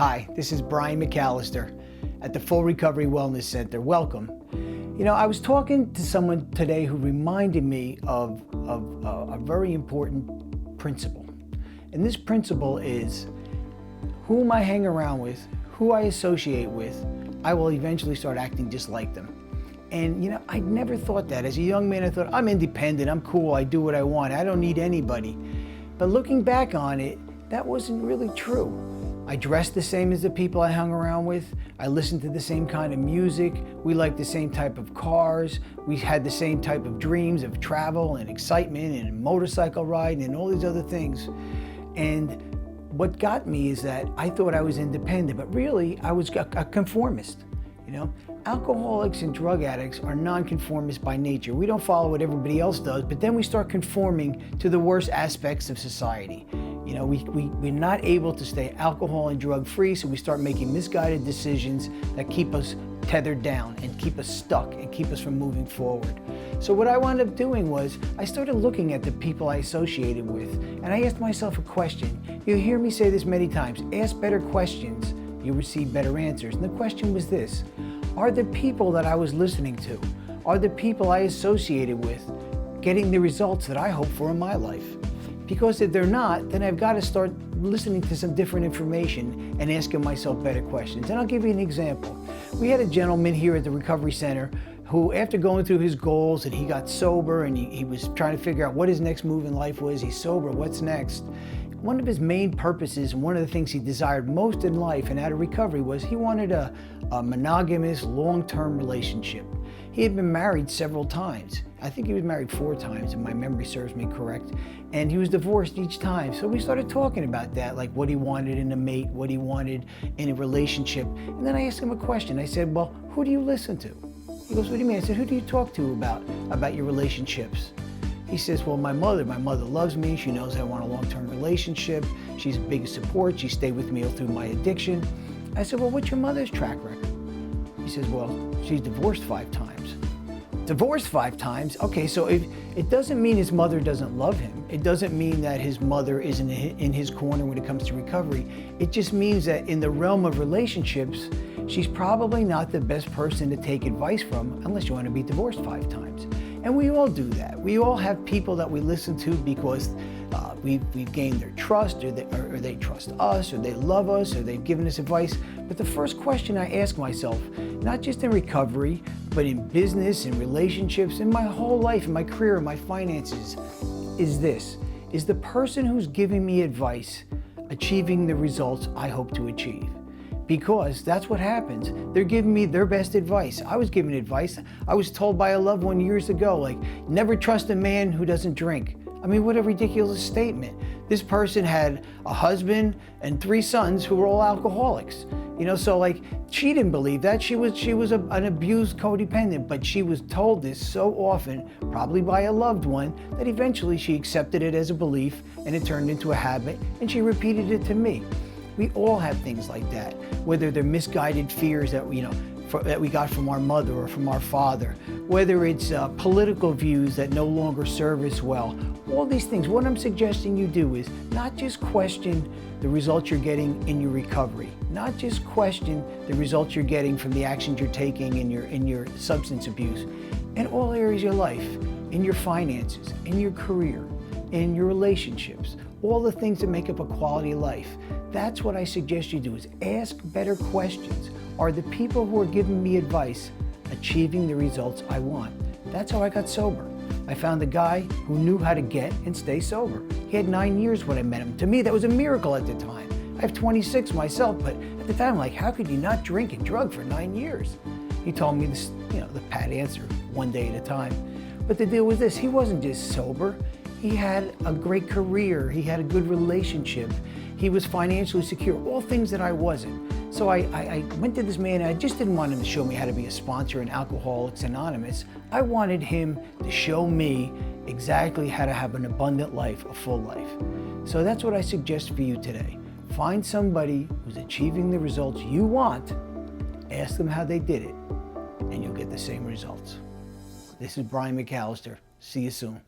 Hi, this is Brian McAlister at the Full Recovery Wellness Center. Welcome. You know, I was talking to someone today who reminded me of a very important principle. And this principle is, whom I hang around with, who I associate with, I will eventually start acting just like them. And you know, I never thought that. As a young man, I thought, I'm independent, I'm cool, I do what I want, I don't need anybody. But looking back on it, that wasn't really true. I dressed the same as the people I hung around with. I listened to the same kind of music. We liked the same type of cars. We had the same type of dreams of travel and excitement and motorcycle riding and all these other things. And what got me is that I thought I was independent, but really I was a conformist. You know, alcoholics and drug addicts are non-conformists by nature. We don't follow what everybody else does, but then we start conforming to the worst aspects of society. You know, we're not able to stay alcohol and drug free, so we start making misguided decisions that keep us tethered down and keep us stuck and keep us from moving forward. So what I wound up doing was I started looking at the people I associated with, and I asked myself a question. You hear me say this many times: ask better questions, you receive better answers. And the question was this: are the people that I was listening to, are the people I associated with getting the results that I hope for in my life? Because if they're not, then I've got to start listening to some different information and asking myself better questions. And I'll give you an example. We had a gentleman here at the Recovery Center who, after going through his goals, and he got sober and he was trying to figure out what his next move in life was. He's sober, what's next? One of his main purposes and one of the things he desired most in life and out of recovery was he wanted a monogamous, long-term relationship. He had been married several times. I think he was married 4 times, if my memory serves me correct. And he was divorced each time. So we started talking about that, like what he wanted in a mate, what he wanted in a relationship. And then I asked him a question. I said, well, who do you listen to? He goes, what do you mean? I said, who do you talk to about your relationships? He says, well, my mother loves me. She knows I want a long-term relationship. She's a big support. She stayed with me all through my addiction. I said, well, what's your mother's track record? He says, well, she's divorced 5 times. Divorced 5 times? Okay, so it doesn't mean his mother doesn't love him. It doesn't mean that his mother isn't in his corner when it comes to recovery. It just means that in the realm of relationships, she's probably not the best person to take advice from unless you want to be divorced 5 times. And we all do that. We all have people that we listen to because we've gained their trust, or they trust us, or they love us, or they've given us advice. But the first question I ask myself, not just in recovery, but in business, in relationships, in my whole life, in my career, in my finances, is this: is the person who's giving me advice achieving the results I hope to achieve? Because that's what happens. They're giving me their best advice. I was given advice. I was told by a loved one years ago, like, never trust a man who doesn't drink. I mean, what a ridiculous statement. This person had a husband and 3 sons who were all alcoholics. You know, so like, she didn't believe that. She was an abused codependent, but she was told this so often, probably by a loved one, that eventually she accepted it as a belief and it turned into a habit, and she repeated it to me. We all have things like that, whether they're misguided fears that we got from our mother or from our father, whether it's political views that no longer serve us well. All these things. What I'm suggesting you do is not just question the results you're getting in your recovery, not just question the results you're getting from the actions you're taking in your substance abuse, in all areas of your life, in your finances, in your career, in your relationships, all the things that make up a quality of life. That's what I suggest you do, is ask better questions. Are the people who are giving me advice achieving the results I want? That's how I got sober. I found a guy who knew how to get and stay sober. He had 9 years when I met him. To me, that was a miracle at the time. I have 26 myself, but at the time, I'm like, how could you not drink and drug for 9 years? He told me this, the pat answer, one day at a time. But the deal was this: he wasn't just sober. He had a great career. He had a good relationship. He was financially secure, all things that I wasn't. So I went to this man, and I just didn't want him to show me how to be a sponsor in Alcoholics Anonymous. I wanted him to show me exactly how to have an abundant life, a full life. So that's what I suggest for you today. Find somebody who's achieving the results you want, ask them how they did it, and you'll get the same results. This is Brian McAlister. See you soon.